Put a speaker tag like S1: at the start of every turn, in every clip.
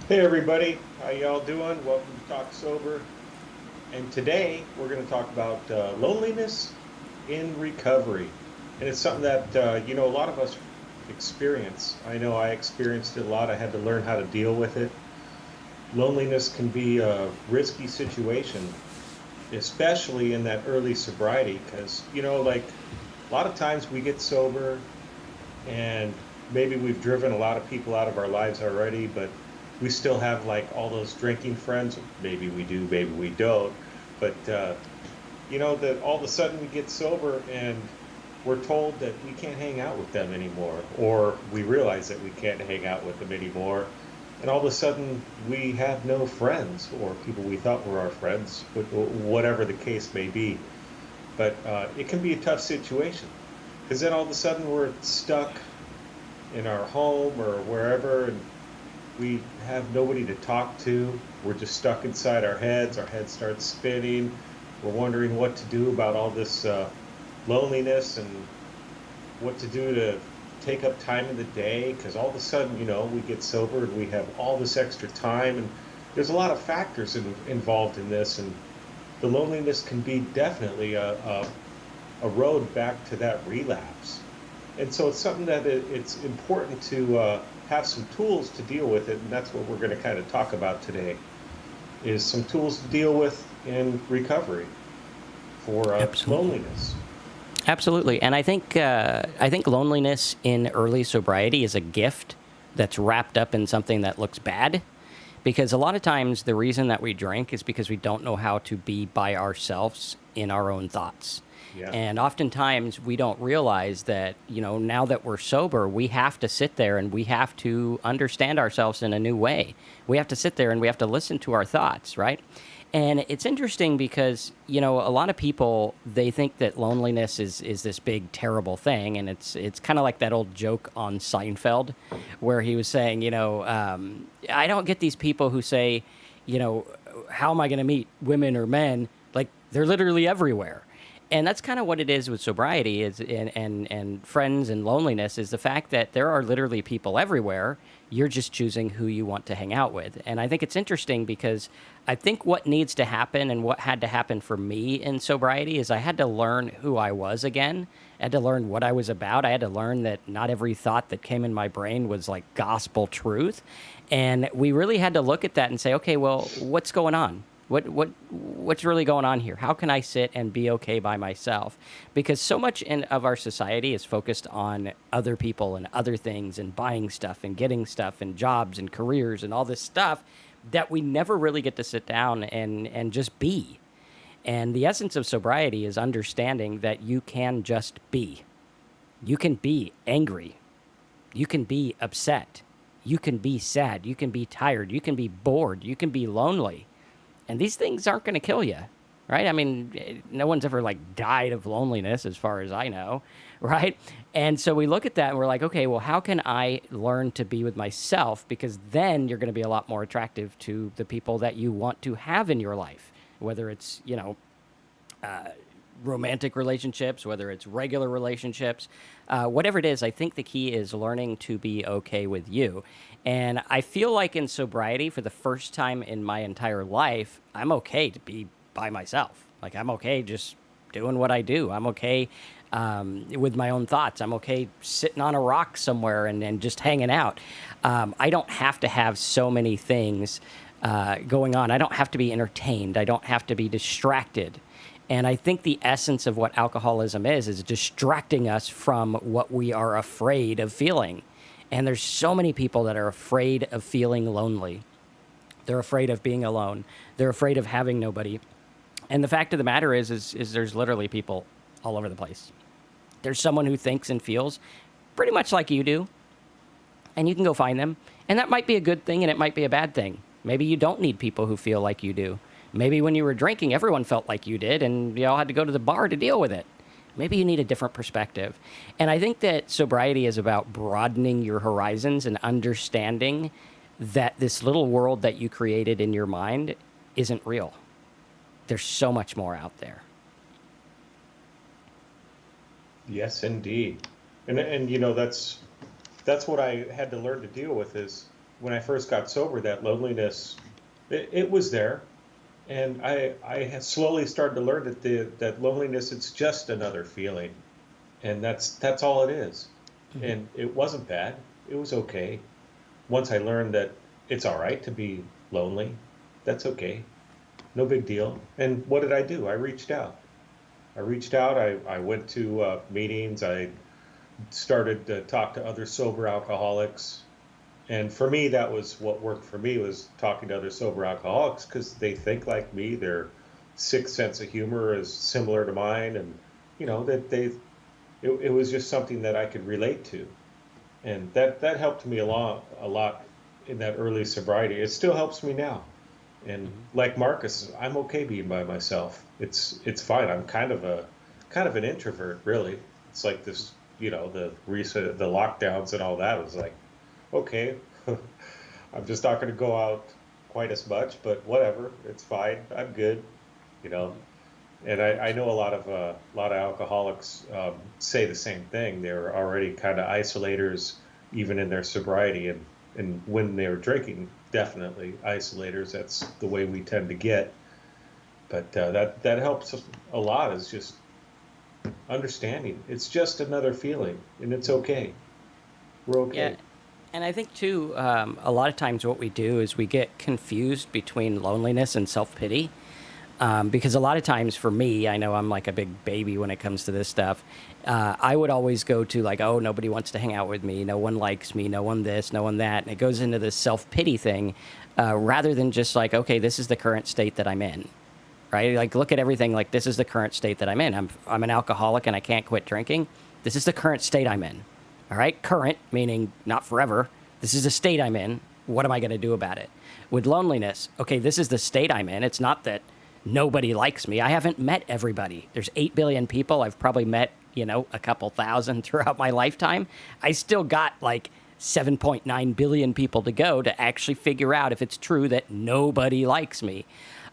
S1: Hey everybody, how y'all doing? Welcome to Talk Sober. And today we're going to talk about loneliness in recovery. And it's something that a lot of us experience. I know I experienced it a lot. I had to learn how to deal with it. Loneliness can be a risky situation, especially in that early sobriety, because like a lot of times we get sober and maybe we've driven a lot of people out of our lives already, but we still have like all those drinking friends. Maybe we do, maybe we don't. But that all of a sudden we get sober and we're told that we can't hang out with them anymore, or we realize that we can't hang out with them anymore. And all of a sudden we have no friends or people we thought were our friends, whatever the case may be. But it can be a tough situation because then all of a sudden we're stuck in our home or wherever, and we have nobody to talk to. We're just stuck inside our heads. Our head starts spinning. We're wondering what to do about all this loneliness and what to do to take up time in the day. Because all of a sudden, we get sober and we have all this extra time. And there's a lot of factors involved in this. And the loneliness can be definitely a road back to that relapse. And so it's something that it's important to have some tools to deal with it, and that's what we're going to kind of talk about today, is some tools to deal with in recovery for
S2: Absolutely.
S1: loneliness.
S2: Absolutely. And I think loneliness in early sobriety is a gift that's wrapped up in something that looks bad. Because a lot of times the reason that we drink is because we don't know how to be by ourselves in our own thoughts.
S1: Yeah.
S2: And oftentimes we don't realize that, now that we're sober, we have to sit there and we have to understand ourselves in a new way. We have to sit there and we have to listen to our thoughts, right? And it's interesting because, a lot of people, they think that loneliness is this big, terrible thing. And it's kind of like that old joke on Seinfeld where he was saying, I don't get these people who say, you know, how am I going to meet women or men? Like, they're literally everywhere. And that's kind of what it is with sobriety is and friends and loneliness is the fact that there are literally people everywhere. You're just choosing who you want to hang out with. And I think it's interesting because I think what needs to happen and what had to happen for me in sobriety is I had to learn who I was again. I had to learn what I was about. I had to learn that not every thought that came in my brain was like gospel truth. And we really had to look at that and say, okay, well, what's going on? What's really going on here? How can I sit and be okay by myself? Because so much of our society is focused on other people and other things and buying stuff and getting stuff and jobs and careers and all this stuff that we never really get to sit down and just be. And the essence of sobriety is understanding that you can just be. You can be angry. You can be upset. You can be sad. You can be tired. You can be bored. You can be lonely. And these things aren't going to kill you, right? I mean, no one's ever like died of loneliness as far as I know, right? And so we look at that and we're like, okay, well, how can I learn to be with myself? Because then you're going to be a lot more attractive to the people that you want to have in your life, whether it's, romantic relationships, whether it's regular relationships, whatever it is, I think the key is learning to be okay with you. And I feel like in sobriety, for the first time in my entire life, I'm okay to be by myself. Like, I'm okay just doing what I do. I'm okay with my own thoughts. I'm okay sitting on a rock somewhere and just hanging out. I don't have to have so many things going on. I don't have to be entertained. I don't have to be distracted. And I think the essence of what alcoholism is distracting us from what we are afraid of feeling. And there's so many people that are afraid of feeling lonely. They're afraid of being alone. They're afraid of having nobody. And the fact of the matter is there's literally people all over the place. There's someone who thinks and feels pretty much like you do, and you can go find them. And that might be a good thing and it might be a bad thing. Maybe you don't need people who feel like you do. Maybe when you were drinking, everyone felt like you did, and you all had to go to the bar to deal with it. Maybe you need a different perspective. And I think that sobriety is about broadening your horizons and understanding that this little world that you created in your mind isn't real. There's so much more out there.
S1: Yes, indeed. And that's what I had to learn to deal with is when I first got sober, that loneliness, it was there. And I had slowly started to learn that that loneliness, it's just another feeling. And that's all it is.
S2: Mhm.
S1: And it wasn't bad. It was okay. Once I learned that it's all right to be lonely, that's okay. No big deal. And what did I do? I reached out. I went to meetings. I started to talk to other sober alcoholics. And for me, that was what worked for me, was talking to other sober alcoholics, because they think like me. Their sixth sense of humor is similar to mine. And, that it was just something that I could relate to. And that helped me a lot in that early sobriety. It still helps me now. And
S2: Mhm.
S1: like Marcus, I'm okay being by myself. It's fine. I'm kind of an introvert, really. It's like this, the lockdowns and all that was like, okay, I'm just not going to go out quite as much, but whatever, it's fine. I'm good, you know.
S2: Mhm.
S1: And I know a lot of alcoholics say the same thing. They're already kind of isolators, even in their sobriety, and when they're drinking, definitely isolators. That's the way we tend to get. But that helps a lot. Is just understanding. It's just another feeling, and it's okay. We're
S2: Yeah,
S1: okay.
S2: and I think too, a lot of times what we do is we get confused between loneliness and self pity. Because a lot of times for me, I know I'm like a big baby when it comes to this stuff. I would always go to like, oh, nobody wants to hang out with me. No one likes me. No one this, no one that. And it goes into this self pity thing rather than just like, okay, this is the current state that I'm in. Right? Like, look at everything like this is the current state that I'm in. I'm an alcoholic and I can't quit drinking. This is the current state I'm in. All right? Current, meaning not forever. This is the state I'm in. What am I going to do about it? With loneliness, okay, this is the state I'm in. It's not that nobody likes me. I haven't met everybody. There's 8 billion people. I've probably met, a couple thousand throughout my lifetime. I still got like 7.9 billion people to go to actually figure out if it's true that nobody likes me.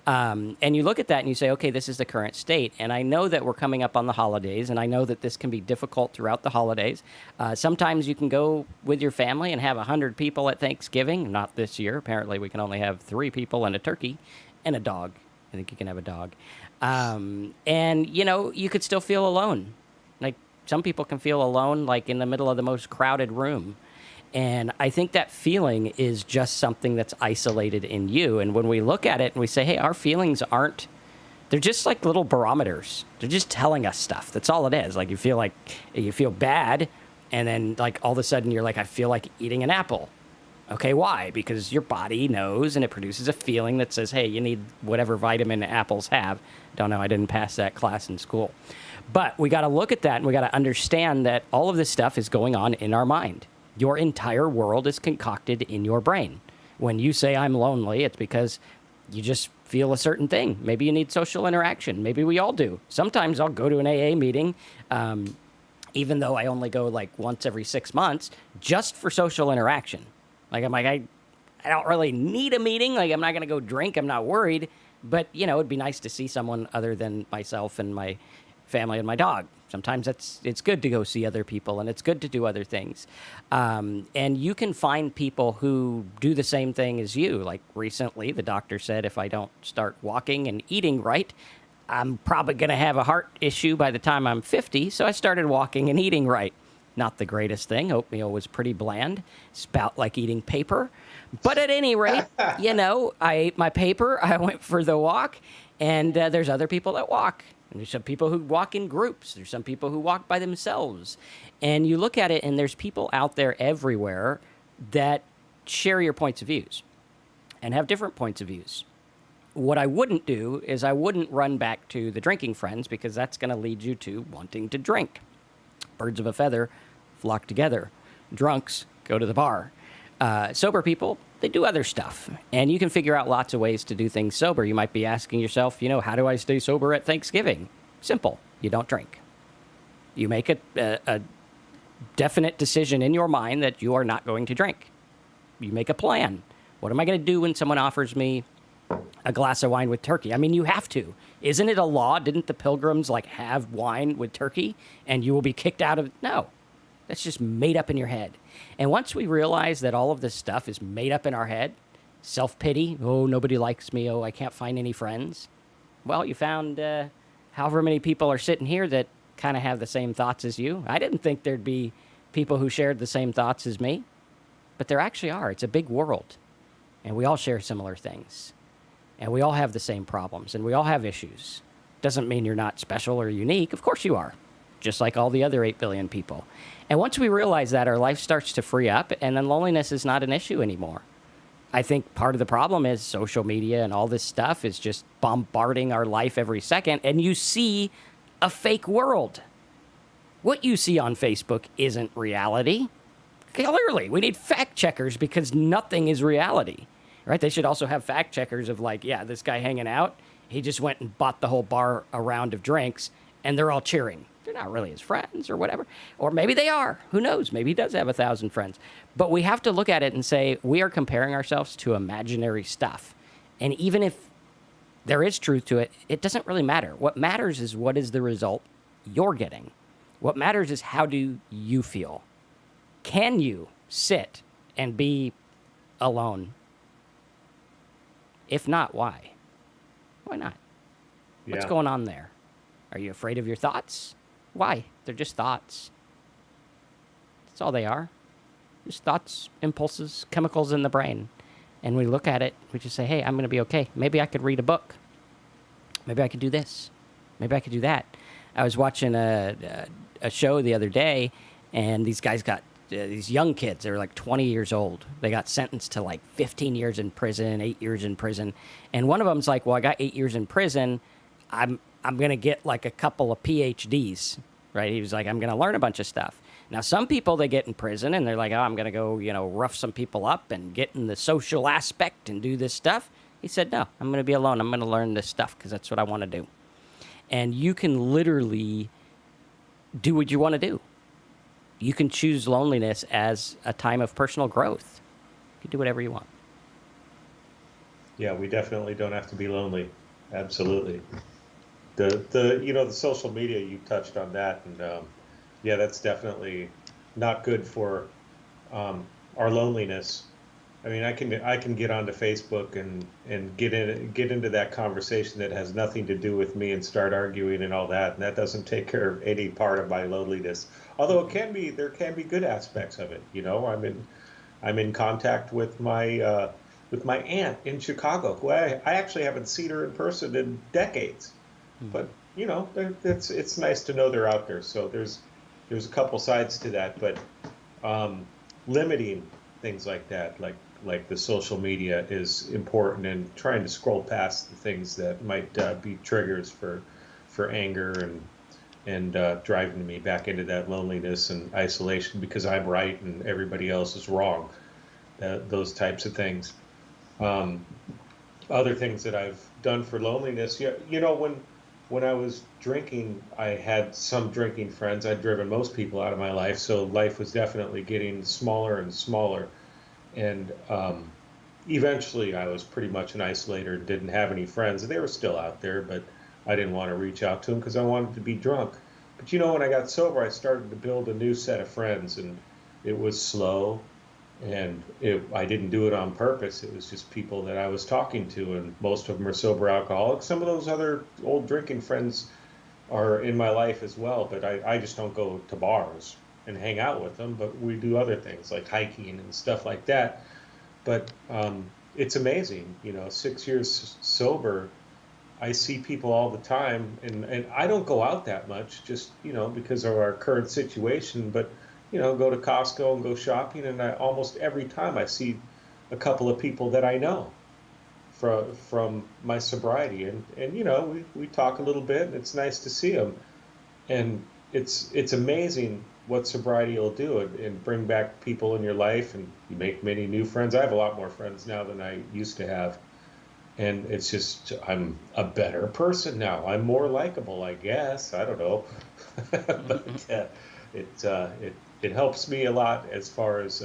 S2: And you look at that and you say, okay, this is the current state. And I know that we're coming up on the holidays, and I know that this can be difficult throughout the holidays. Sometimes you can go with your family and have 100 people at Thanksgiving. Not this year. Apparently, we can only have 3 people and a turkey and a dog. I think you can have a dog. And, you could still feel alone. Like some people can feel alone, like in the middle of the most crowded room. And I think that feeling is just something that's isolated in you. And when we look at it and we say, hey, our feelings aren't, they're just like little barometers. They're just telling us stuff. That's all it is. Like you feel bad. And then like all of a sudden you're like, I feel like eating an apple. Okay, why? Because your body knows and it produces a feeling that says, hey, you need whatever vitamin apples have. Don't know, I didn't pass that class in school. But we got to look at that and we got to understand that all of this stuff is going on in our mind. Your entire world is concocted in your brain. When you say I'm lonely, it's because you just feel a certain thing. Maybe you need social interaction. Maybe we all do. Sometimes I'll go to an AA meeting, even though I only go like once every 6 months, just for social interaction. Like I don't really need a meeting. Like I'm not going to go drink. I'm not worried. But, it'd be nice to see someone other than myself and my family and my dog. Sometimes it's good to go see other people and it's good to do other things. And you can find people who do the same thing as you. Like recently, the doctor said if I don't start walking and eating right, I'm probably going to have a heart issue by the time I'm 50. So I started walking and eating right. Not the greatest thing. Oatmeal was pretty bland. Spout like eating paper. But at any rate, I ate my paper. I went for the walk. And there's other people that walk. And there's some people who walk in groups. There's some people who walk by themselves. And you look at it, and there's people out there everywhere that share your points of views and have different points of views. What I wouldn't do is I wouldn't run back to the drinking friends because that's going to lead you to wanting to drink. Birds of a feather flock together. Drunks go to the bar. Sober people, they do other stuff. And you can figure out lots of ways to do things sober. You might be asking yourself, how do I stay sober at Thanksgiving? Simple. You don't drink. You make a definite decision in your mind that you are not going to drink. You make a plan. What am I going to do when someone offers me a glass of wine with turkey? I mean, you have to. Isn't it a law? Didn't the pilgrims have wine with turkey and you will be kicked out of? No. That's just made up in your head. And once we realize that all of this stuff is made up in our head, self-pity, oh, nobody likes me, oh, I can't find any friends. Well, you found however many people are sitting here that kind of have the same thoughts as you. I didn't think there'd be people who shared the same thoughts as me, but there actually are. It's a big world, and we all share similar things, and we all have the same problems, and we all have issues. Doesn't mean you're not special or unique. Of course you are, just like all the other 8 billion people. And once we realize that, our life starts to free up, and then loneliness is not an issue anymore. I think part of the problem is social media and all this stuff is just bombarding our life every second, and you see a fake world. What you see on Facebook isn't reality. Clearly, we need fact checkers because nothing is reality, right? They should also have fact checkers of like, yeah, this guy hanging out, he just went and bought the whole bar a round of drinks, and they're all cheering. They're not really his friends or whatever. Or maybe they are. Who knows? Maybe he does have 1,000 friends. But we have to look at it and say, we are comparing ourselves to imaginary stuff. And even if there is truth to it, it doesn't really matter. What matters is what is the result you're getting. What matters is how do you feel? Can you sit and be alone? If not, why? Why not? What's
S1: Yeah.
S2: going on there? Are you afraid of your thoughts? Why? They're just thoughts. That's all they are. Just thoughts, impulses, chemicals in the brain. And we look at it, we just say, hey, I'm going to be okay. Maybe I could read a book. Maybe I could do this. Maybe I could do that. I was watching a show the other day, and these guys got these young kids. They were like 20 years old. They got sentenced to like 15 years in prison, 8 years in prison. And one of them's like, well, I got 8 years in prison. I'm going to get like a couple of PhDs, right? He was like, I'm going to learn a bunch of stuff. Now, some people, they get in prison and they're like, oh, I'm going to go, rough some people up and get in the social aspect and do this stuff. He said, no, I'm going to be alone. I'm going to learn this stuff because that's what I want to do. And you can literally do what you want to do. You can choose loneliness as a time of personal growth. You can do whatever you want.
S1: Yeah, we definitely don't have to be lonely. Absolutely. The the social media, you touched on that, and yeah, that's definitely not good for our loneliness. I mean, I can get onto Facebook and get into that conversation that has nothing to do with me and start arguing and all that, and that doesn't take care of any part of my loneliness. Although there can be good aspects of it. I'm in contact with my aunt in Chicago, who I actually haven't seen her in person in decades. But it's nice to know they're out there. So there's a couple sides to that, but limiting things like that, like the social media, is important, and trying to scroll past the things that might be triggers for anger and driving me back into that loneliness and isolation because I'm right and everybody else is wrong. Those types of things. Other things that I've done for loneliness, when I was drinking, I had some drinking friends. I'd driven most people out of my life, so life was definitely getting smaller and smaller. And eventually, I was pretty much an isolator and didn't have any friends. They were still out there, but I didn't want to reach out to them because I wanted to be drunk. But when I got sober, I started to build a new set of friends, and it was slow. And I didn't do it on purpose. It was just people that I was talking to, and most of them are sober alcoholics. Some of those other old drinking friends are in my life as well, but I just don't go to bars and hang out with them. But we do other things like hiking and stuff like that. But it's amazing, 6 years sober, I see people all the time, and I don't go out that much just, because of our current situation, but go to Costco and go shopping, and almost every time I see a couple of people that I know from my sobriety, and we talk a little bit, and it's nice to see them, and it's amazing what sobriety will do, and bring back people in your life, and you make many new friends. I have a lot more friends now than I used to have, and it's just I'm a better person now. I'm more likable, I guess. I don't know, but it helps me a lot as far as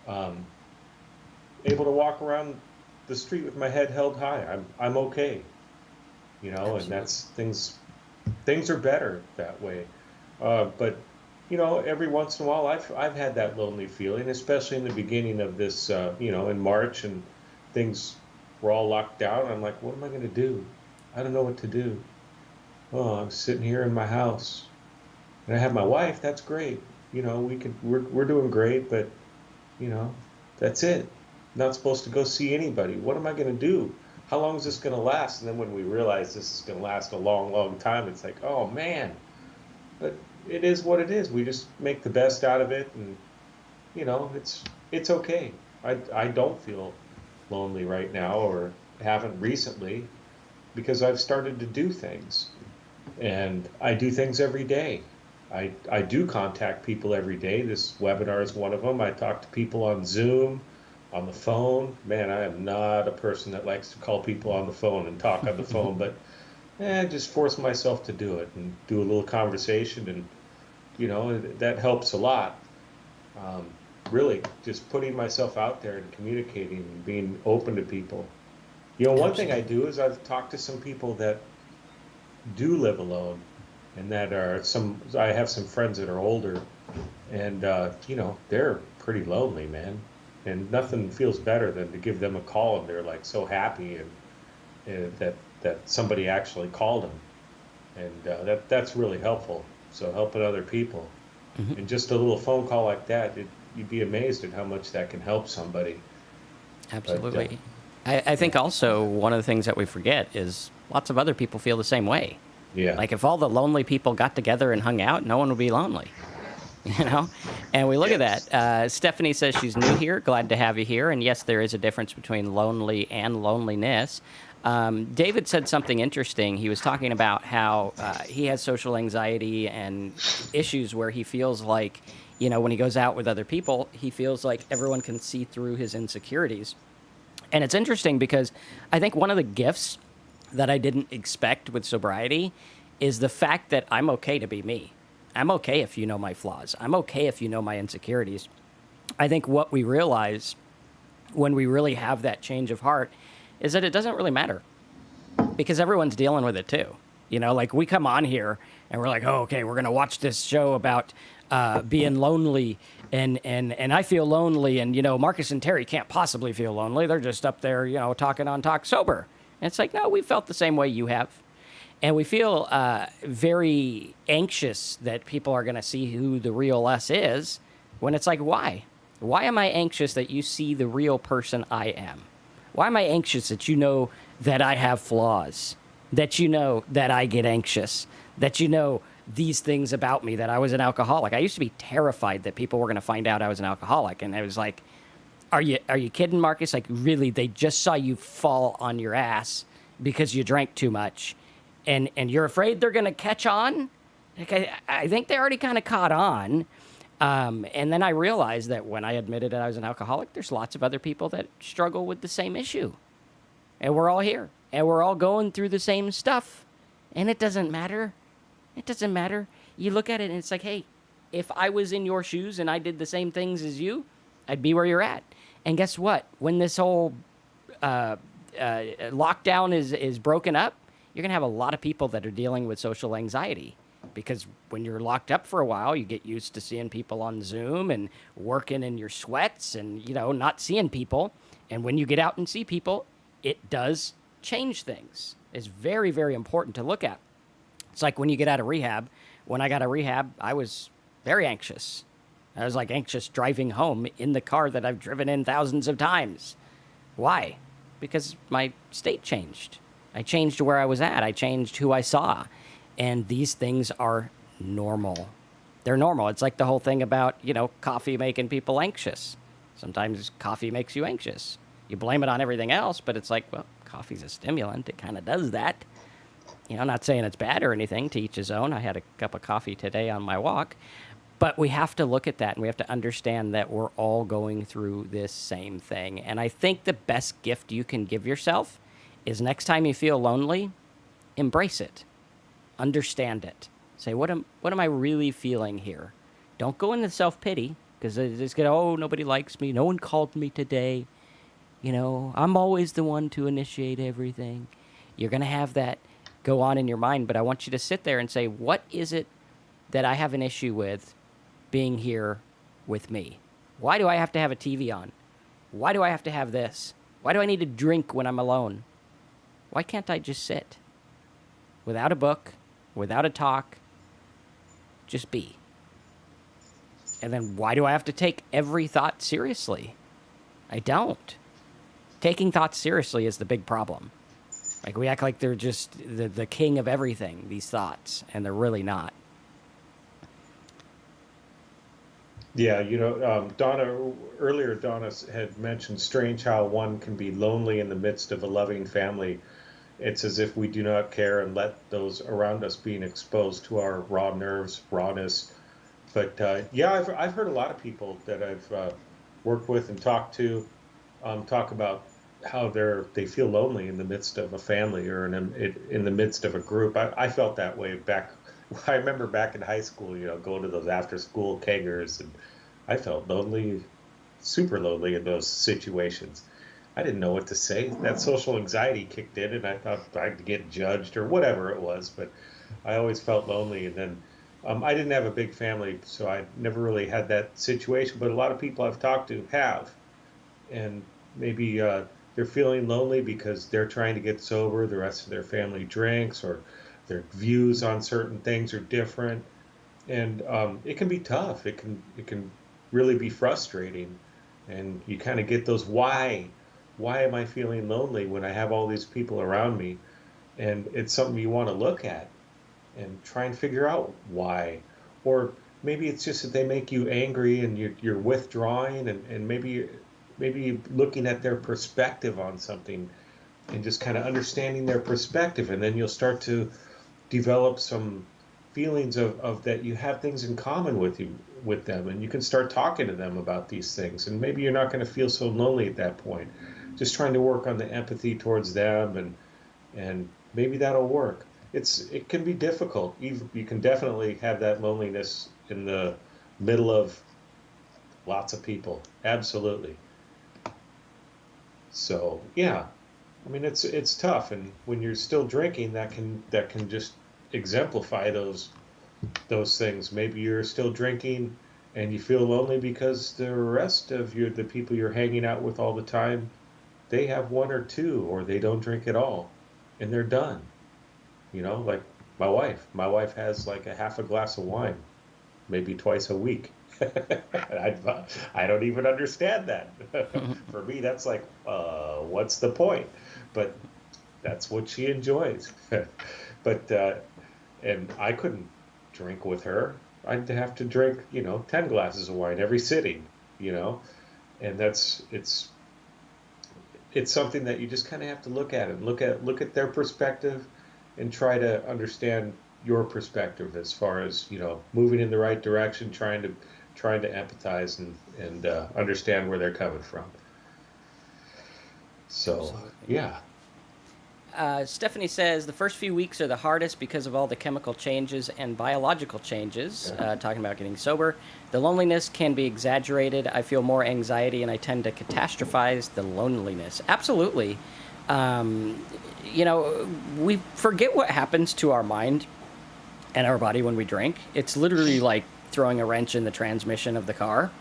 S1: um, able to walk around the street with my head held high. I'm okay, and
S2: Absolutely.
S1: that's things are better that way. But every once in a while I've had that lonely feeling, especially in the beginning of this, in March and things were all locked down. I'm like, what am I going to do? I don't know what to do. Oh, I'm sitting here in my house and I have my wife. That's great. We're doing great, but you know, that's it. Not supposed to go see anybody. What am I going to do? How long is this going to last? And then when we realize this is going to last a long, long time, it's like, oh man, but it is what it is. We just make the best out of it, and it's okay. I don't feel lonely right now, or haven't recently, because I've started to do things, and I do things every day. I do contact people every day. This webinar is one of them. I talk to people on Zoom, on the phone. Man, I am not a person that likes to call people on the phone and talk on the phone, but just force myself to do it and do a little conversation, and that helps a lot. Um, Really, just putting myself out there and communicating and being open to people. One thing I
S2: Absolutely.
S1: do is I've talked to some people that do live alone, and that are some. I have some friends that are older, and they're pretty lonely, man. And nothing feels better than to give them a call, and they're like so happy, and that somebody actually called them, and that's really helpful. So helping other people,
S2: Hmm.
S1: and just a little phone call like that, you'd be amazed at how much that can help somebody. But
S2: Absolutely. I think
S1: yeah,
S2: also one of the things that we forget is lots of other people feel the same way.
S1: yeah,
S2: Like if all the lonely people got together and hung out, no one would be lonely. you know and we look at
S1: yes,
S2: that. Stephanie says she's new here, glad to have you here, and yes, there is a difference between lonely and loneliness. David said something interesting. He was talking about how he has social anxiety and issues where he feels like, when he goes out with other people, he feels like everyone can see through his insecurities. And it's interesting because I think one of the gifts that I didn't expect with sobriety is the fact that I'm okay to be me. I'm okay if you know my flaws. I'm okay if you know my insecurities. I think what we realize when we really have that change of heart is that it doesn't really matter because everyone's dealing with it too. Like we come on here and we're like, oh, okay, we're gonna watch this show about being lonely, and I feel lonely, and Marcus and Terry can't possibly feel lonely. They're just up there, talking on Talk Sober. And it's like, no, we felt the same way you have, and we feel very anxious that people are gonna see who the real us is. When it's like, why? Why am I anxious that you see the real person I am? Why am I anxious that you know that I have flaws? That you know that I get anxious? That you know these things about me, that I was an alcoholic? I used to be terrified that people were going to find out I was an alcoholic. And I was like, are you kidding, Marcus? Like, really, they just saw you fall on your ass because you drank too much. And you're afraid they're going to catch on? Like, I think they already kind of caught on. And then I realized that when I admitted that I was an alcoholic, there's lots of other people that struggle with the same issue. And we're all here. And we're all going through the same stuff. And it doesn't matter. It doesn't matter. You look at it and it's like, hey, if I was in your shoes and I did the same things as you, I'd be where you're at. And guess what? When this whole lockdown is broken up, you're going to have a lot of people that are dealing with social anxiety, because when you're locked up for a while, you get used to seeing people on Zoom and working in your sweats and, not seeing people. And when you get out and see people, it does change things. It's very, very important to look at. It's like when you get out of rehab. When I got out of rehab, I was very anxious. I was like anxious driving home in the car that I've driven in thousands of times. Why? Because my state changed. I changed where I was at. I changed who I saw. And these things are normal. They're normal. It's like the whole thing about, coffee making people anxious. Sometimes coffee makes you anxious. You blame it on everything else, but it's like, well, coffee's a stimulant. It kind of does that. I'm not saying it's bad or anything, to each his own. I had a cup of coffee today on my walk. But we have to look at that, and we have to understand that we're all going through this same thing. And I think the best gift you can give yourself is next time you feel lonely, embrace it. Understand it. Say, what am I really feeling here? Don't go into self-pity, because it's going to, oh, nobody likes me. No one called me today. I'm always the one to initiate everything. You're going to have that go on in your mind, but I want you to sit there and say, what is it that I have an issue with? being here with me? Why do I have to have a TV on? Why do I have to have this? Why do I need to drink when I'm alone? Why can't I just sit? Without a book, without a talk, just be. And then why do I have to take every thought seriously? I don't. Taking thoughts seriously is the big problem. Like, we act like they're just the king of everything, these thoughts, and they're really not.
S1: Yeah, Donna had mentioned strange how one can be lonely in the midst of a loving family. It's as if we do not care and let those around us being exposed to our raw nerves, rawness. But yeah, I've heard a lot of people that I've worked with and talked to talk about how they feel lonely in the midst of a family or in the midst of a group. I felt that way back. I remember back in high school, going to those after school kegers, and I felt lonely, super lonely in those situations. I didn't know what to say. That social anxiety kicked in, and I thought I'd get judged or whatever it was. But I always felt lonely. And then I didn't have a big family, so I never really had that situation. But a lot of people I've talked to have, and maybe they're feeling lonely because they're trying to get sober. The rest of their family drinks, or their views on certain things are different, and it can be tough. It can really be frustrating, and you kind of get those why am I feeling lonely when I have all these people around me? And it's something you want to look at and try and figure out why. Or maybe it's just that they make you angry and you're withdrawing, and maybe looking at their perspective on something and just kind of understanding their perspective, and then you'll start to develop some feelings of that you have things in common with them, and you can start talking to them about these things, and maybe you're not going to feel so lonely at that point. Just trying to work on the empathy towards them, and maybe that'll work. It can be difficult. You can definitely have that loneliness in the middle of lots of people. Absolutely. So yeah, I mean it's tough, and when you're still drinking, that can just exemplify those things. Maybe you're still drinking and you feel lonely because the rest of the people you're hanging out with all the time, they have one or two, or they don't drink at all, and they're done. Like my wife. My wife has like a half a glass of wine, maybe twice a week. I don't even understand that. For me, that's like, what's the point? But that's what she enjoys. But and I couldn't drink with her. I'd have to drink, 10 glasses of wine every sitting, and it's something that you just kind of have to look at, and look at their perspective, and try to understand your perspective as far as moving in the right direction, trying to empathize and understand where they're coming from. So
S2: Absolutely.
S1: yeah.
S2: Stephanie says the first few weeks are the hardest because of all the chemical changes and biological changes, talking about getting sober. The loneliness can be exaggerated. I feel more anxiety, and I tend to catastrophize the loneliness. Absolutely. We forget what happens to our mind and our body when we drink. It's literally like throwing a wrench in the transmission of the car,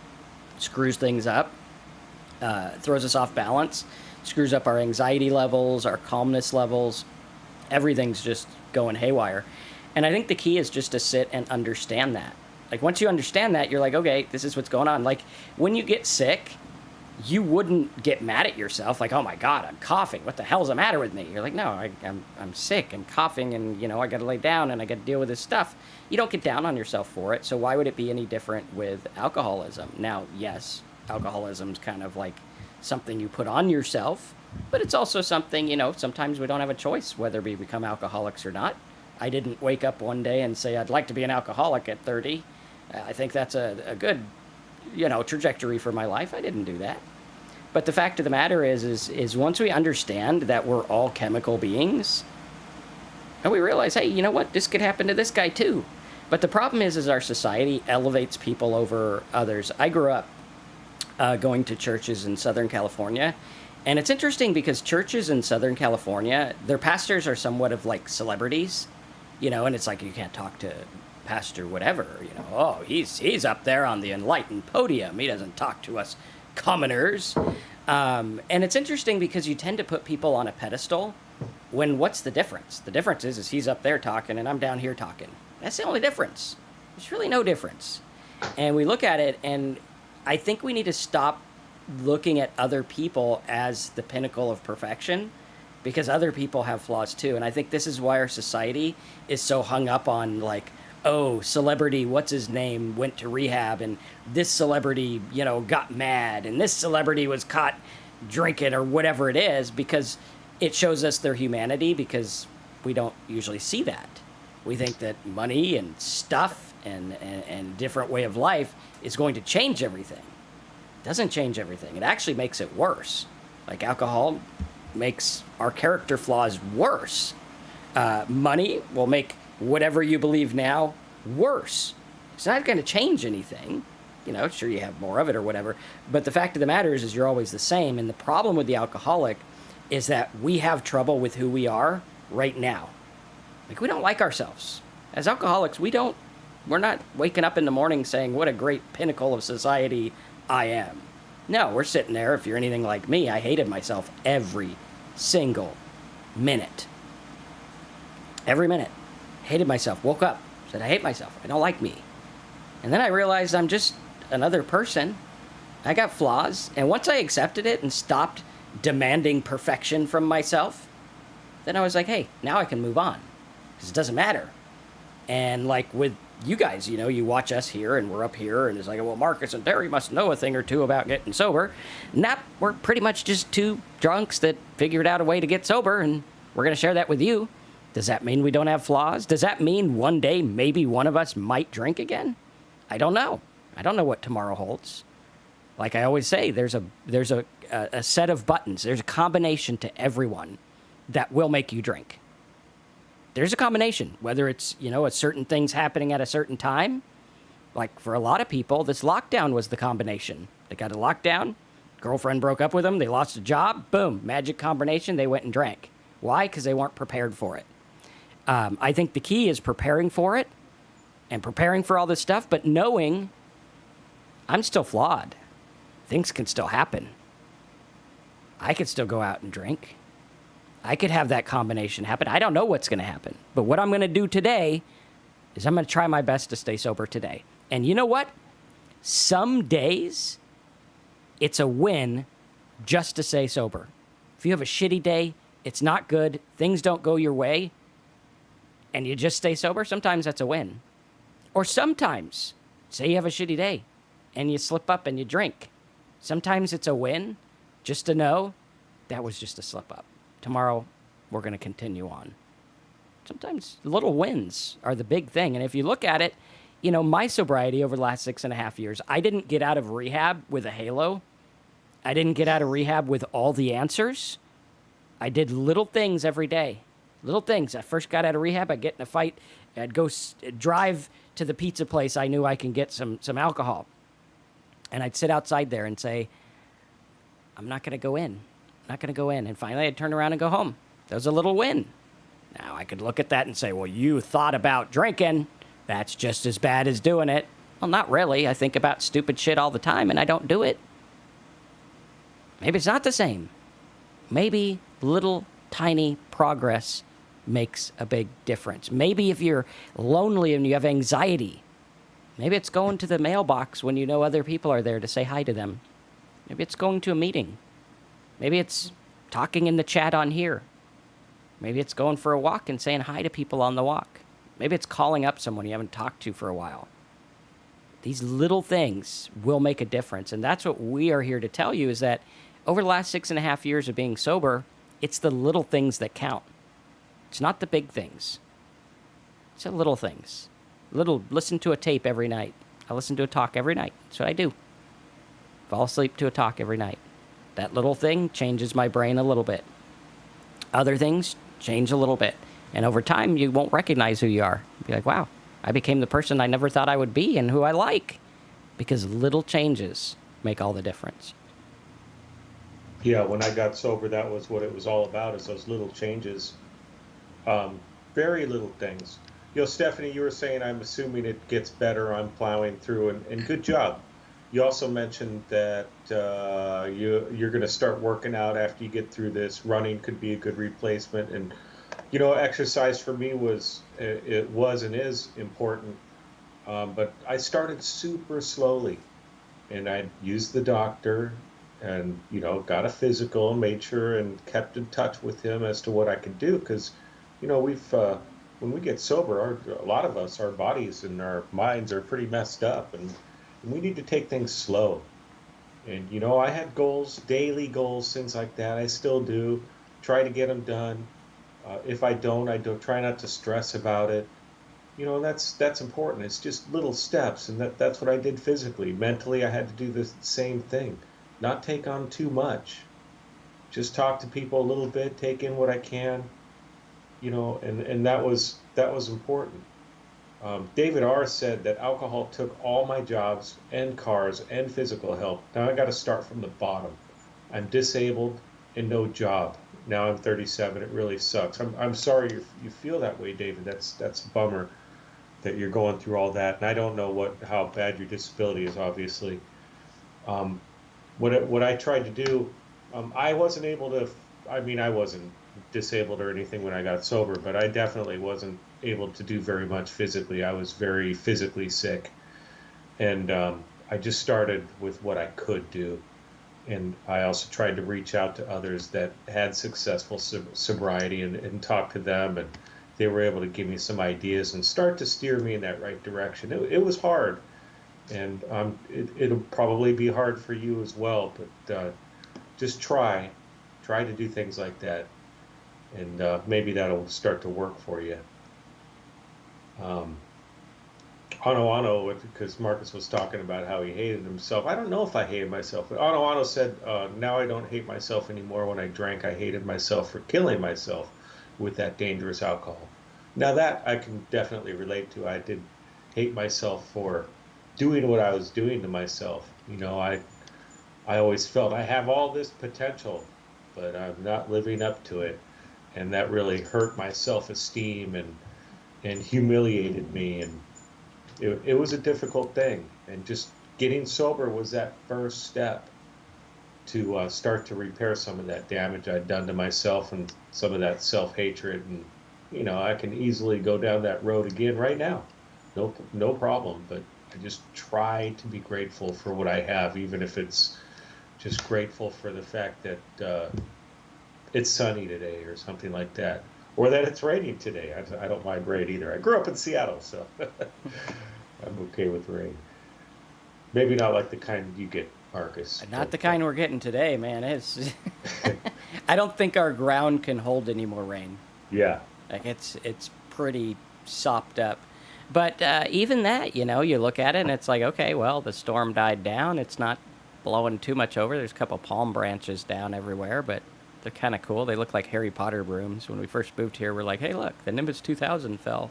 S2: screws things up, throws us off balance, screws up our anxiety levels, our calmness levels. Everything's just going haywire. And I think the key is just to sit and understand that. Like, once you understand that, you're like, okay, this is what's going on. Like, when you get sick, you wouldn't get mad at yourself like, oh my God, I'm coughing. What the hell's the matter with me? You're like, no, I'm sick. I'm coughing, and I got to lay down and I got to deal with this stuff. You don't get down on yourself for it. So why would it be any different with alcoholism? Now, yes, alcoholism's kind of like something you put on yourself, but it's also something, sometimes we don't have a choice whether we become alcoholics or not. I didn't wake up one day and say, I'd like to be an alcoholic at 30. I think that's a good, trajectory for my life. I didn't do that. But the fact of the matter is once we understand that we're all chemical beings, and we realize, hey, you know what? This could happen to this guy too. But the problem is our society elevates people over others. I grew up going to churches in Southern California. And it's interesting because churches in Southern California, their pastors are somewhat of like celebrities, and it's like you can't talk to Pastor whatever, oh, he's up there on the enlightened podium. He doesn't talk to us commoners. And it's interesting because you tend to put people on a pedestal when what's the difference? The difference is he's up there talking and I'm down here talking. That's the only difference. There's really no difference. And we look at it, and I think we need to stop looking at other people as the pinnacle of perfection, because other people have flaws too. And I think this is why our society is so hung up on, like, oh, celebrity, what's his name, went to rehab, and this celebrity, got mad, and this celebrity was caught drinking or whatever it is, because it shows us their humanity, because we don't usually see that. We think that money and stuff and different way of life is going to change everything. It doesn't change everything. It actually makes it worse. Like alcohol makes our character flaws worse. Money will make whatever you believe now worse. It's not going to change anything. Sure, you have more of it or whatever, but the fact of the matter is you're always the same. And the problem with the alcoholic is that we have trouble with who we are right now. Like, we don't like ourselves. As alcoholics, we're not waking up in the morning saying, what a great pinnacle of society I am. No, we're sitting there. If you're anything like me, I hated myself every single minute. Every minute. Hated myself. Woke up. Said, I hate myself. I don't like me. And then I realized I'm just another person. I got flaws. And once I accepted it and stopped demanding perfection from myself, then I was like, hey, now I can move on. Because it doesn't matter. And like with you guys, you watch us here and we're up here and it's like, well, Marcus and Terry must know a thing or two about getting sober. Nope, we're pretty much just two drunks that figured out a way to get sober, and we're going to share that with you. Does that mean we don't have flaws? Does that mean one day maybe one of us might drink again? I don't know. I don't know what tomorrow holds. Like I always say, there's a set of buttons. There's a combination to everyone that will make you drink. There's a combination, whether it's, a certain things happening at a certain time. Like for a lot of people, this lockdown was the combination. They got a lockdown, girlfriend broke up with them, they lost a job, boom, magic combination, they went and drank. Why? Because they weren't prepared for it. I think the key is preparing for it and preparing for all this stuff, but knowing I'm still flawed. Things can still happen. I could still go out and drink. I could have that combination happen. I don't know what's going to happen. But what I'm going to do today is I'm going to try my best to stay sober today. And you know what? Some days, it's a win just to stay sober. If you have a shitty day, it's not good, things don't go your way, and you just stay sober, sometimes that's a win. Or sometimes, say you have a shitty day, and you slip up and you drink. Sometimes it's a win just to know that was just a slip up. Tomorrow, we're going to continue on. Sometimes little wins are the big thing. And if you look at it, my sobriety over the last 6.5 years, I didn't get out of rehab with a halo. I didn't get out of rehab with all the answers. I did little things every day. Little things. I first got out of rehab, I'd get in a fight, I'd go drive to the pizza place I knew I can get some alcohol. And I'd sit outside there and say, I'm not going to go in. Not going to go in. And finally, I'd turn around and go home. That was a little win. Now, I could look at that and say, well, you thought about drinking. That's just as bad as doing it. Well, not really. I think about stupid shit all the time, and I don't do it. Maybe it's not the same. Maybe little, tiny progress makes a big difference. Maybe if you're lonely and you have anxiety, maybe it's going to the mailbox when you know other people are there to say hi to them. Maybe it's going to a meeting. Maybe it's talking in the chat on here. Maybe it's going for a walk and saying hi to people on the walk. Maybe it's calling up someone you haven't talked to for a while. These little things will make a difference. And that's what we are here to tell you, is that over the last 6.5 years of being sober, it's the little things that count. It's not the big things. It's the little things. Listen to a tape every night. I listen to a talk every night. That's what I do. Fall asleep to a talk every night. That little thing changes my brain a little bit. Other things change a little bit. And over time, you won't recognize who you are. You'll be like, wow, I became the person I never thought I would be and who I like. Because little changes make all the difference.
S1: Yeah, when I got sober, that was what it was all about, is those little changes. Very little things. Stephanie, you were saying, I'm assuming it gets better on plowing through, and good job. You also mentioned that you're going to start working out after you get through this. Running could be a good replacement, and exercise for me it was and is important. But I started super slowly, and I used the doctor, and got a physical, made sure, and kept in touch with him as to what I could do, because we've when we get sober, a lot of us, our bodies and our minds are pretty messed up, and we need to take things slow. And I had goals, daily goals, things like that. I still do. Try to get them done. If I don't try not to stress about it. That's important. It's just little steps, and that's what I did physically. Mentally, I had to do the same thing. Not take on too much. Just talk to people a little bit, take in what I can, and that was important. David R. said that alcohol took all my jobs and cars and physical help. Now I got to start from the bottom. I'm disabled and no job. Now I'm 37. It really sucks. I'm sorry you feel that way, David. That's a bummer that you're going through all that. And I don't know how bad your disability is, obviously. Um, what I tried to do, I wasn't able to. I mean, I wasn't disabled or anything when I got sober, but I definitely wasn't able to do very much physically. I was very physically sick, and I just started with what I could do. And I also tried to reach out to others that had successful sobriety, and talk to them, and they were able to give me some ideas and start to steer me in that right direction. It was hard, and it'll probably be hard for you as well, but just try to do things like that, and maybe that'll start to work for you. Um, Ano, because Marcus was talking about how he hated himself. I don't know if I hated myself. Ano said, now I don't hate myself anymore. When I drank, I hated myself for killing myself with that dangerous alcohol. Now that I can definitely relate to. I did hate myself for doing what I was doing to myself. I always felt I have all this potential, but I'm not living up to it. And that really hurt my self-esteem, and humiliated me. And it was a difficult thing. And just getting sober was that first step to start to repair some of that damage I'd done to myself, and some of that self-hatred. And, I can easily go down that road again right now. No problem. But I just try to be grateful for what I have, even if it's just grateful for the fact that it's sunny today or something like that, or that it's raining today. I don't mind rain either. I grew up in Seattle, so I'm okay with rain. Maybe not like the kind you get, Marcus.
S2: Not the kind we're getting today, man. It's I don't think our ground can hold any more rain.
S1: Yeah.
S2: Like it's pretty sopped up. But even that, you look at it and it's like, okay, well, the storm died down. It's not blowing too much over. There's a couple palm branches down everywhere, but they're kind of cool. They look like Harry Potter brooms. When we first moved here, we're like, hey, look, the Nimbus 2000 fell.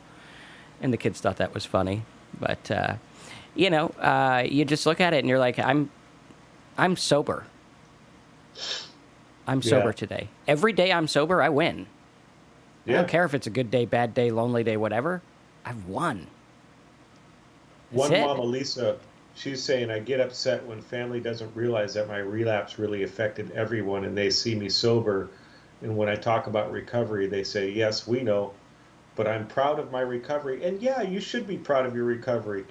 S2: And the kids thought that was funny. But, you just look at it and you're like, I'm sober. I'm sober today. Every day I'm sober, I win. I don't care if it's a good day, bad day, lonely day, whatever. I've won.
S1: One Mama Lisa, she's saying, I get upset when family doesn't realize that my relapse really affected everyone, and they see me sober. And when I talk about recovery, they say, yes, we know, but I'm proud of my recovery. And yeah, you should be proud of your recovery.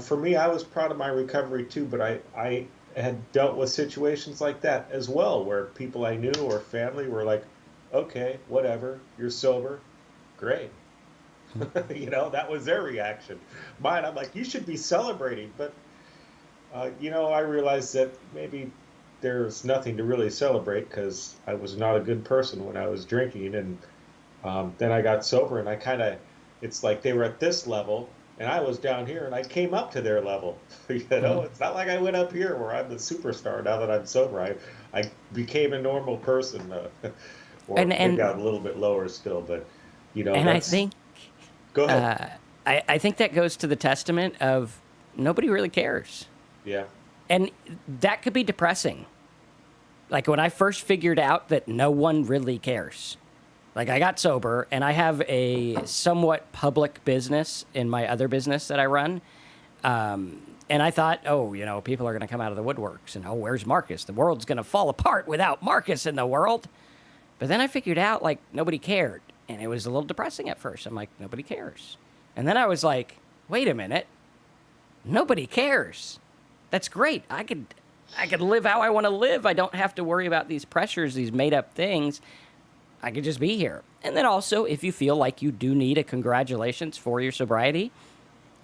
S1: For me, I was proud of my recovery too, but I had dealt with situations like that as well, where people I knew or family were like, okay, whatever, you're sober, great. That was their reaction. Mine, I'm like, you should be celebrating. But, I realized that maybe there's nothing to really celebrate, because I was not a good person when I was drinking. And then I got sober, and it's like they were at this level and I was down here, and I came up to their level. It's not like I went up here where I'm the superstar now that I'm sober. I became a normal person, or maybe got a little bit lower still, but,
S2: And I think
S1: Go ahead.
S2: I think that goes to the testament of nobody really cares.
S1: Yeah.
S2: And that could be depressing. Like when I first figured out that no one really cares. Like, I got sober, and I have a somewhat public business in my other business that I run. And I thought, oh, people are going to come out of the woodworks, and oh, where's Marcus? The world's going to fall apart without Marcus in the world. But then I figured out, like, nobody cared. And it was a little depressing at first. I'm like, nobody cares. And then I was like, wait a minute. Nobody cares. That's great. I could live how I want to live. I don't have to worry about these pressures, these made up things. I could just be here. And then also, if you feel like you do need a congratulations for your sobriety,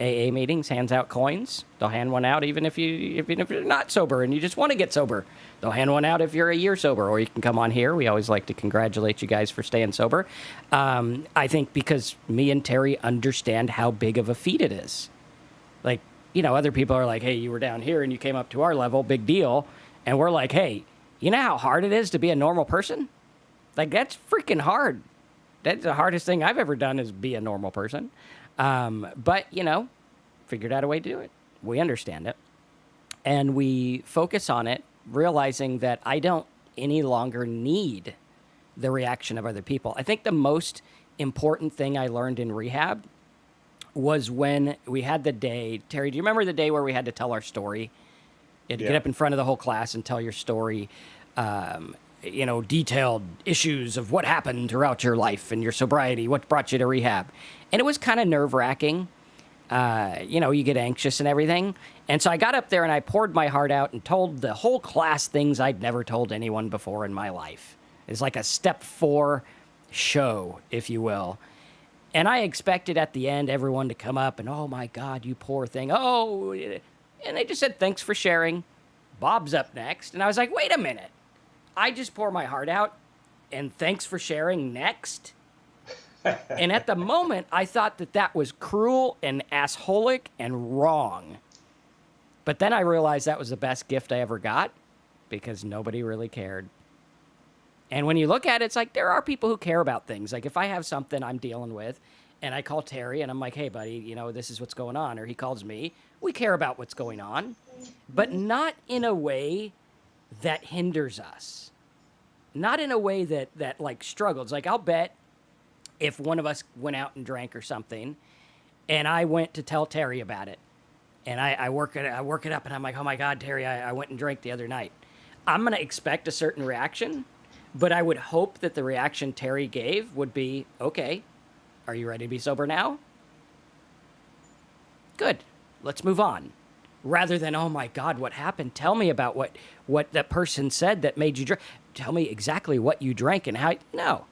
S2: AA meetings hands out coins. They'll hand one out even if you're not sober and you just want to get sober. They'll hand one out if you're a year sober, or you can come on here. We always like to congratulate you guys for staying sober. I think because me and Terry understand how big of a feat it is. Like, other people are like, hey, you were down here and you came up to our level, big deal. And we're like, hey, you know how hard it is to be a normal person? Like, that's freaking hard. That's the hardest thing I've ever done is be a normal person. But, figured out a way to do it. We understand it. And we focus on it, realizing that I don't any longer need the reaction of other people. I think the most important thing I learned in rehab was when we had the day. Terry, do you remember the day where we had to tell our story? You had to get up in front of the whole class and tell your story. Detailed issues of what happened throughout your life and your sobriety, what brought you to rehab. And it was kind of nerve-wracking. You get anxious and everything. And so I got up there and I poured my heart out and told the whole class things I'd never told anyone before in my life. It's like a step 4 show, if you will. And I expected at the end everyone to come up and, oh my God, you poor thing. Oh, and they just said, thanks for sharing. Bob's up next. And I was like, wait a minute. I just pour my heart out and thanks for sharing next. And at the moment, I thought that was cruel and assholic and wrong. But then I realized that was the best gift I ever got because nobody really cared. And when you look at it, it's like there are people who care about things. Like if I have something I'm dealing with and I call Terry and I'm like, hey, buddy, this is what's going on. Or he calls me. We care about what's going on, but not in a way that hinders us. Not in a way that like struggles. Like I'll bet if one of us went out and drank or something and I went to tell Terry about it and I work it up and I'm like, oh my God, Terry, I went and drank the other night. I'm going to expect a certain reaction, but I would hope that the reaction Terry gave would be, okay, are you ready to be sober now? Good. Let's move on. Rather than, oh my God, what happened? Tell me about what that person said that made you drink. Tell me exactly what you drank and how. No.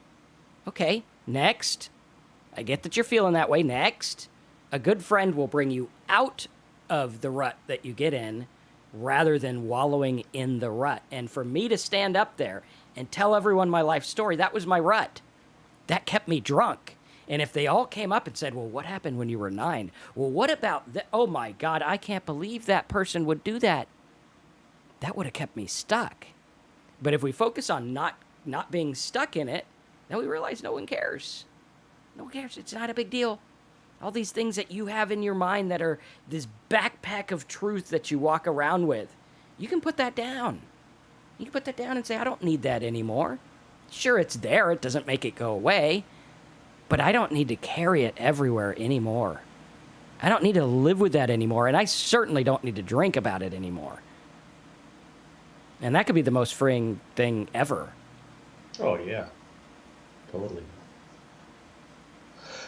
S2: Okay, next. I get that you're feeling that way. Next. A good friend will bring you out of the rut that you get in rather than wallowing in the rut. And for me to stand up there and tell everyone my life story, that was my rut. That kept me drunk. And if they all came up and said, well, what happened when you were 9? Well, what about that? Oh my God, I can't believe that person would do that. That would have kept me stuck. But if we focus on not being stuck in it, then we realize no one cares. No one cares. It's not a big deal. All these things that you have in your mind that are this backpack of truth that you walk around with, you can put that down. You can put that down and say, I don't need that anymore. Sure, it's there. It doesn't make it go away. But I don't need to carry it everywhere anymore. I don't need to live with that anymore. And I certainly don't need to drink about it anymore. And that could be the most freeing thing ever.
S1: Oh, yeah. Totally.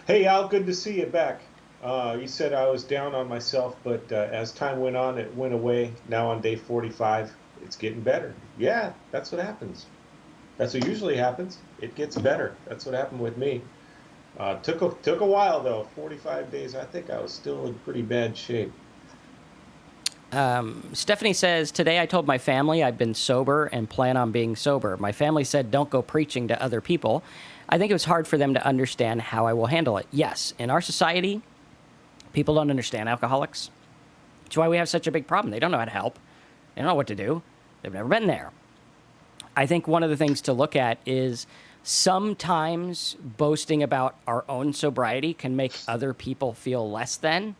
S1: Hey, Al, good to see you back. You said I was down on myself, but as time went on, it went away. Now on day 45, it's getting better. Yeah, that's what happens. That's what usually happens. It gets better. That's what happened with me. Took a while, though. 45 days. I think I was still in pretty bad shape.
S2: Stephanie says, today I told my family I've been sober and plan on being sober. My family said don't go preaching to other people. I think it was hard for them to understand how I will handle it. Yes, in our society, people don't understand alcoholics. That's why we have such a big problem. They don't know how to help. They don't know what to do. They've never been there. I think one of the things to look at is sometimes boasting about our own sobriety can make other people feel less than.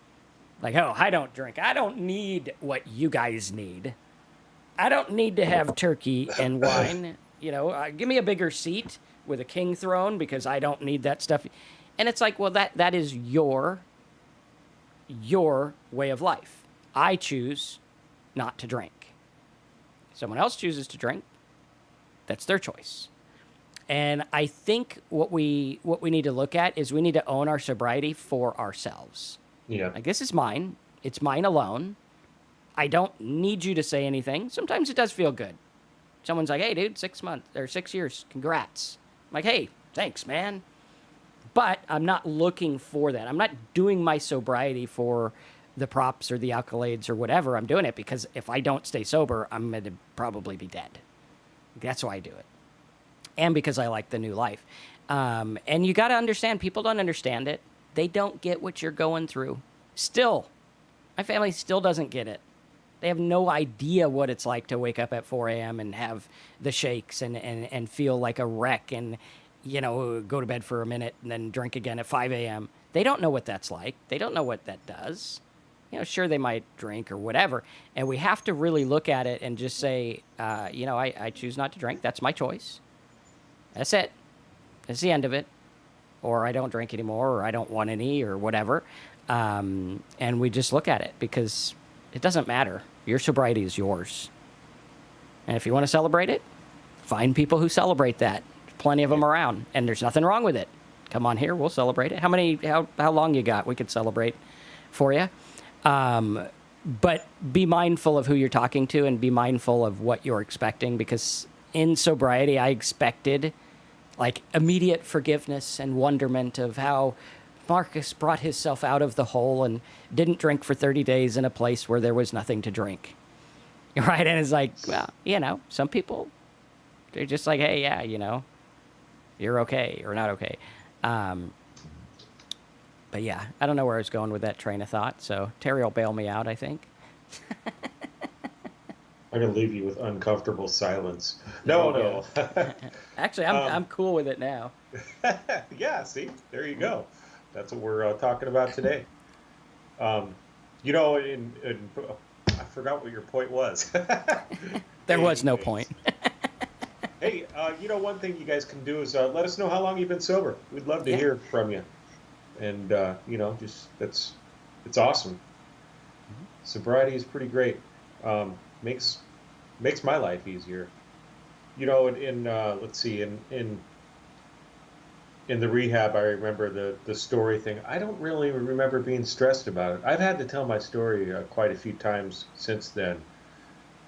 S2: Like, oh, I don't drink. I don't need what you guys need. I don't need to have turkey and wine. give me a bigger seat with a king throne because I don't need that stuff. And it's like, well, that is your way of life. I choose not to drink. Someone else chooses to drink. That's their choice. And I think what we need to look at is we need to own our sobriety for ourselves.
S1: Yeah.
S2: Like, this is mine. It's mine alone. I don't need you to say anything. Sometimes it does feel good. Someone's like, hey, dude, 6 months or 6 years. Congrats. I'm like, hey, thanks, man. But I'm not looking for that. I'm not doing my sobriety for the props or the accolades or whatever. I'm doing it because if I don't stay sober, I'm going to probably be dead. That's why I do it. And because I like the new life. And you got to understand, people don't understand it. They don't get what you're going through. Still, my family still doesn't get it. They have no idea what it's like to wake up at 4 a.m. and have the shakes and feel like a wreck and, go to bed for a minute and then drink again at 5 a.m. They don't know what that's like. They don't know what that does. Sure, they might drink or whatever. And we have to really look at it and just say, I choose not to drink. That's my choice. That's it. That's the end of it. Or I don't drink anymore, or I don't want any, or whatever. And we just look at it because it doesn't matter. Your sobriety is yours. And if you want to celebrate it, find people who celebrate that. There's plenty of them around, and there's nothing wrong with it. Come on here, we'll celebrate it. How long you got? We could celebrate for you. But be mindful of who you're talking to and be mindful of what you're expecting, because in sobriety, I expected like immediate forgiveness and wonderment of how Marcus brought himself out of the hole and didn't drink for 30 days in a place where there was nothing to drink. Right? And it's like, well, some people, they're just like, hey, yeah, you're okay or not okay. But yeah, I don't know where I was going with that train of thought. So Terry will bail me out, I think.
S1: I'm going to leave you with uncomfortable silence. No.
S2: Actually, I'm cool with it now.
S1: Yeah, see, there you go. That's what we're talking about today. I forgot what your point was.
S2: There was no point.
S1: Hey, one thing you guys can do is let us know how long you've been sober. We'd love to hear from you. And, it's awesome. Mm-hmm. Sobriety is pretty great. Makes my life easier. Let's see, in the rehab, I remember the story thing. I don't really remember being stressed about it. I've had to tell my story quite a few times since then.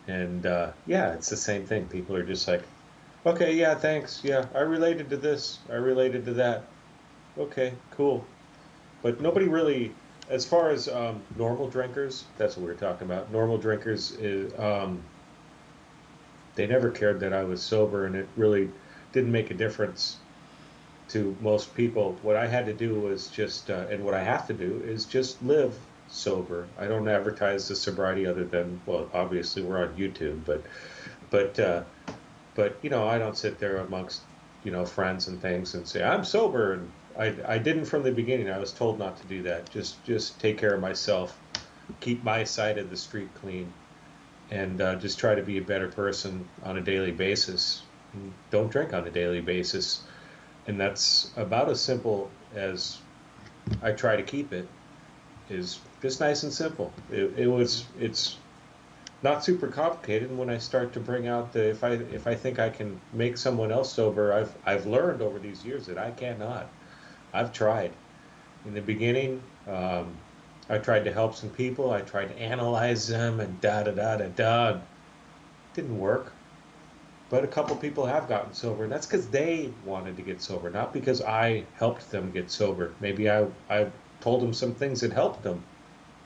S1: And, it's the same thing. People are just like, okay, yeah, thanks. Yeah, I related to this. I related to that. Okay, cool. But nobody really, as far as normal drinkers, that's what we're talking about. Normal drinkers, they never cared that I was sober, and it really didn't make a difference to most people. What I had to do was just, and what I have to do is just live sober. I don't advertise the sobriety other than, well, obviously we're on YouTube, but I don't sit there amongst, friends and things and say, I'm sober. And I didn't from the beginning. I was told not to do that. Just take care of myself, keep my side of the street clean, and just try to be a better person on a daily basis. And don't drink on a daily basis. And that's about as simple as I try to keep it, is just nice and simple. It's not super complicated. And when I start to bring out if I think I can make someone else sober, I've learned over these years that I cannot. I've tried. In the beginning, I tried to help some people. I tried to analyze them and da-da-da-da-da. Didn't work. But a couple people have gotten sober, and that's because they wanted to get sober, not because I helped them get sober. Maybe I told them some things that helped them,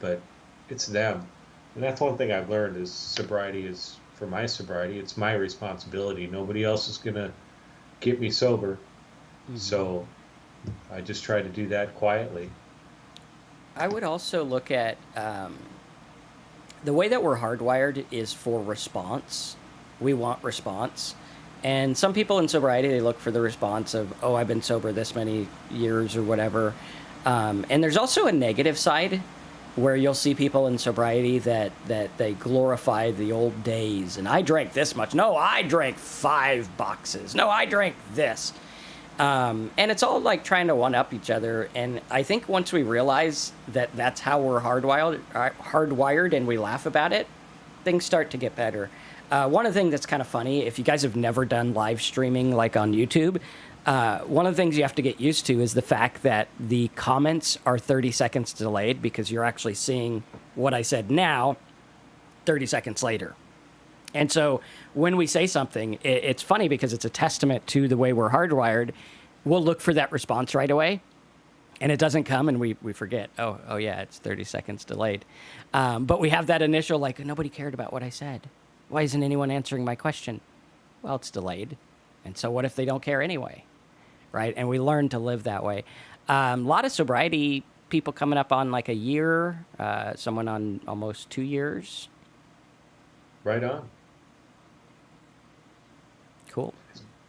S1: but it's them. And that's one thing I've learned is sobriety is, for my sobriety, it's my responsibility. Nobody else is going to get me sober. Mm-hmm. So I just try to do that quietly.
S2: I would also look at the way that we're hardwired is for response. We want response. And some people in sobriety, they look for the response of, oh, I've been sober this many years or whatever. And there's also a negative side where you'll see people in sobriety that they glorify the old days. And I drank this much. No, I drank 5 boxes. No, I drank this. And it's all like trying to one-up each other. And I think once we realize that that's how we're hardwired and we laugh about it, things start to get better. One of the things that's kind of funny, if you guys have never done live streaming like on YouTube, one of the things you have to get used to is the fact that the comments are 30 seconds delayed because you're actually seeing what I said now 30 seconds later. And so when we say something, it's funny because it's a testament to the way we're hardwired. We'll look for that response right away, and it doesn't come, and we forget, oh yeah, it's 30 seconds delayed. But we have that initial, like, nobody cared about what I said. Why isn't anyone answering my question? Well, it's delayed. And so what if they don't care anyway, right? And we learn to live that way. A lot of sobriety people coming up on like a year, someone on almost 2 years.
S1: Right on.
S2: Cool.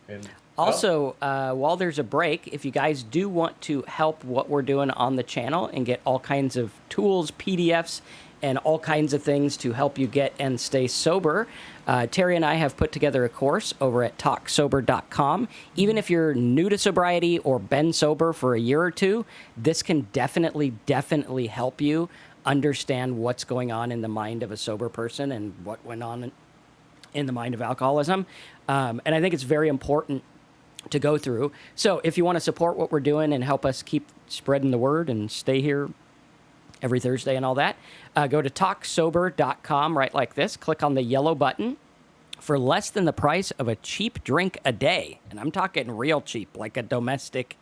S1: And
S2: Also, while there's a break, if you guys do want to help what we're doing on the channel and get all kinds of tools, PDFs, and all kinds of things to help you get and stay sober, Terry and I have put together a course over at talksober.com. Even if you're new to sobriety or been sober for a year or two, this can definitely help you understand what's going on in the mind of a sober person and what went on in the mind of alcoholism. And I think it's very important to go through. So if you want to support what we're doing and help us keep spreading the word and stay here every Thursday and all that, go to talksober.com right like this. Click on the yellow button. For less than the price of a cheap drink a day, and I'm talking real cheap, like a domestic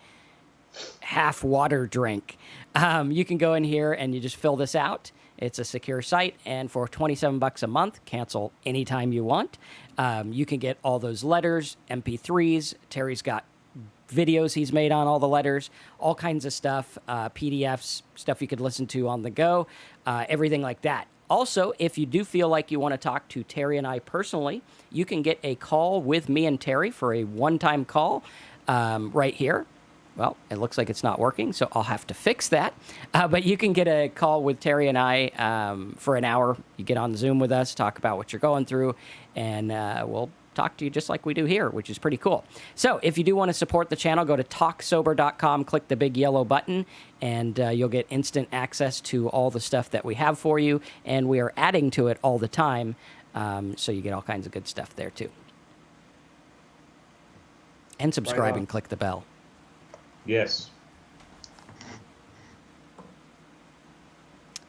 S2: half water drink, you can go in here and you just fill this out. It's a secure site, and for $27 a month, cancel anytime you want. You can get all those letters, MP3s. Terry's got videos he's made on all the letters, all kinds of stuff, PDFs, stuff you could listen to on the go, everything like that. Also, if you do feel like you want to talk to Terry and I personally, you can get a call with me and Terry for a one-time call right here. Well, it looks like it's not working, so I'll have to fix that. But you can get a call with Terry and I for an hour. You get on Zoom with us, talk about what you're going through, and we'll talk to you just like we do here, which is pretty cool. So if you do want to support the channel, go to talksober.com, click the big yellow button, and you'll get instant access to all the stuff that we have for you, and we are adding to it all the time, so you get all kinds of good stuff there too. And subscribe
S1: Right
S2: and click the bell.
S1: yes.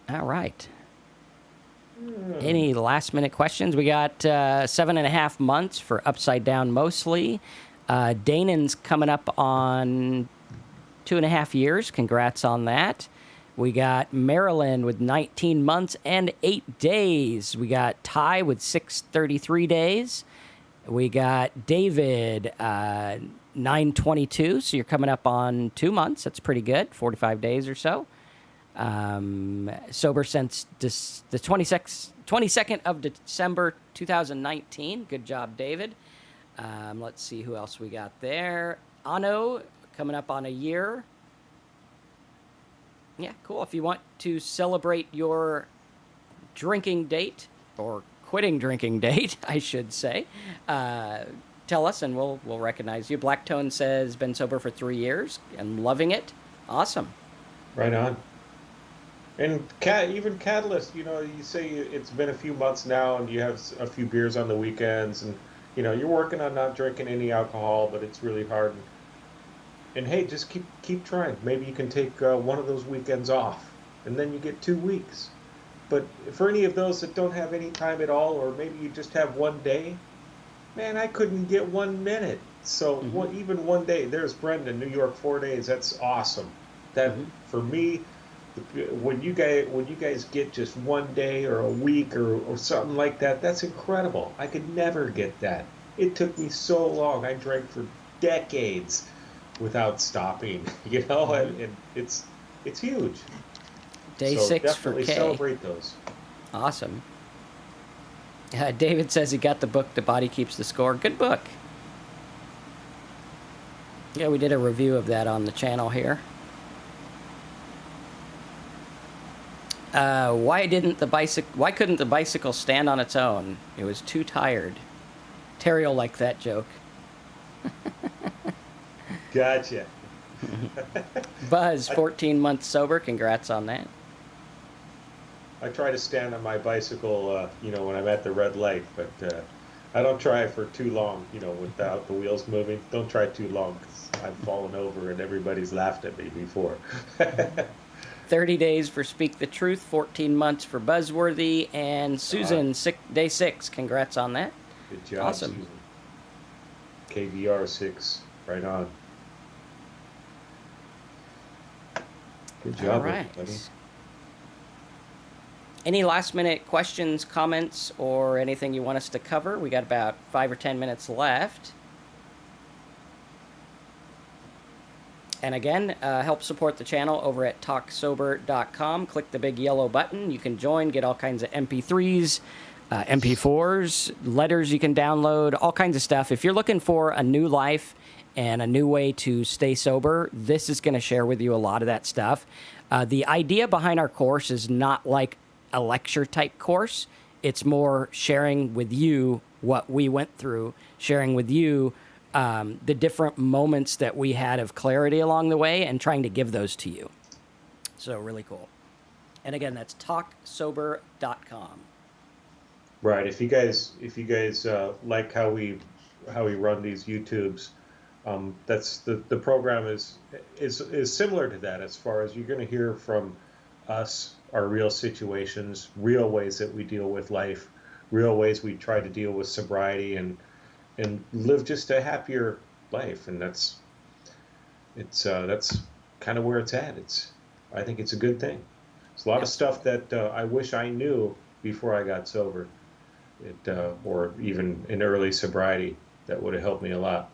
S2: All right. Any last minute questions? We got 7.5 months for Upside Down mostly. Danon's coming up on 2.5 years. Congrats on that. We got Marilyn with 19 months and 8 days. We got Ty with 633 days. We got David, 922. So you're coming up on 2 months. That's pretty good. 45 days or so. Sober since the 22nd of December 2019. Good job, David. Let's see who else we got there. Ano, coming up on a year. Yeah, cool. If you want to celebrate your drinking date, or quitting drinking date, I should say, tell us and we'll recognize you. Blacktone says, been sober for 3 years and loving it. Awesome.
S1: Right on. And even Catalyst, you say it's been a few months now and you have a few beers on the weekends and, you're working on not drinking any alcohol, but it's really hard. And hey, just keep trying. Maybe you can take one of those weekends off and then you get 2 weeks. But for any of those that don't have any time at all, or maybe you just have one day, man, I couldn't get 1 minute. So even one day, there's Brendan, New York, 4 days. That's awesome. That for me, when you guys get just 1 day or a week or something like that, that's incredible. I could never get that. It took me so long. I drank for decades without stopping, and it's huge.
S2: Day
S1: so
S2: 6 for
S1: definitely
S2: K.
S1: Celebrate those.
S2: Awesome. David says he got the book, The Body Keeps the Score. Good book. Yeah, we did a review of that on the channel here. Why couldn't the bicycle stand on its own? It was too tired. Terry will like that joke.
S1: Gotcha.
S2: Buzz,
S1: I
S2: 14 months sober. Congrats on that.
S1: I try to stand on my bicycle, when I'm at the red light, but I don't try for too long, without the wheels moving. Don't try too long because I've fallen over and everybody's laughed at me before.
S2: 30 days for Speak the Truth, 14 months for Buzzworthy, and
S1: Uh,
S2: Susan, day 6. Congrats on that.
S1: Good job,
S2: Awesome.
S1: Susan. KVR6, right on. Good
S2: All
S1: job,
S2: right.
S1: everybody.
S2: Any last minute questions, comments, or anything you want us to cover? We got about 5 or 10 minutes left. And again, help support the channel over at talksober.com. Click the big yellow button. You can join, get all kinds of MP3s, MP4s, letters you can download, all kinds of stuff. If you're looking for a new life and a new way to stay sober, this is going to share with you a lot of that stuff. The idea behind our course is not like a lecture type course. It's more sharing with you what we went through, sharing with you the different moments that we had of clarity along the way and trying to give those to you. So really cool. And again, that's talksober.com.
S1: Right. If you guys like how we run these YouTubes, that's the program is similar to that as far as you're going to hear from us, our real situations, real ways that we deal with life, real ways we try to deal with sobriety and live just a happier life. And that's kind of where it's at. I think it's a good thing. It's a lot of stuff that I wish I knew before I got sober, or even in early sobriety, that would have helped me a lot.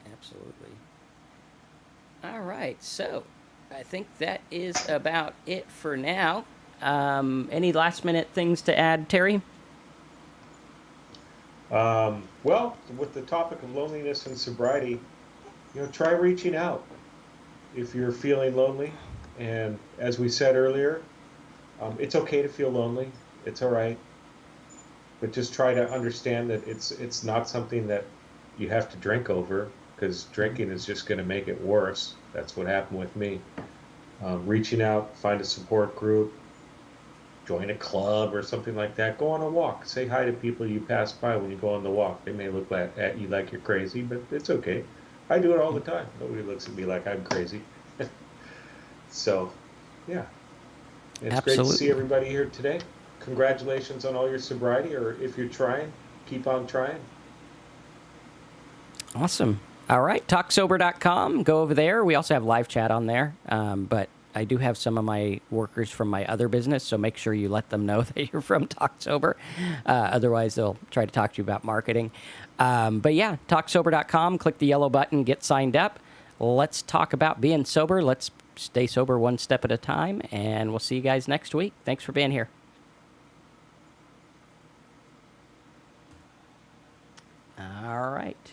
S2: Absolutely. All right. So I think that is about it for now. Any last minute things to add, Terry?
S1: Well, with the topic of loneliness and sobriety, try reaching out if you're feeling lonely. And as we said earlier, it's okay to feel lonely. It's all right. But just try to understand that it's not something that you have to drink over, because drinking is just going to make it worse. That's what happened with me. Reaching out, find a support group, join a club or something like that. Go on a walk. Say hi to people you pass by when you go on the walk. They may look at you like you're crazy, but it's okay. I do it all the time. Nobody looks at me like I'm crazy. So, yeah. It's great to see
S2: Absolutely.
S1: everybody here today. Congratulations on all your sobriety, or if you're trying, keep on trying.
S2: Awesome. All right. Talksober.com. Go over there. We also have live chat on there. But I do have some of my workers from my other business, so make sure you let them know that you're from TalkSober. Otherwise, they'll try to talk to you about marketing. But yeah, TalkSober.com. Click the yellow button. Get signed up. Let's talk about being sober. Let's stay sober one step at a time, and we'll see you guys next week. Thanks for being here. All right.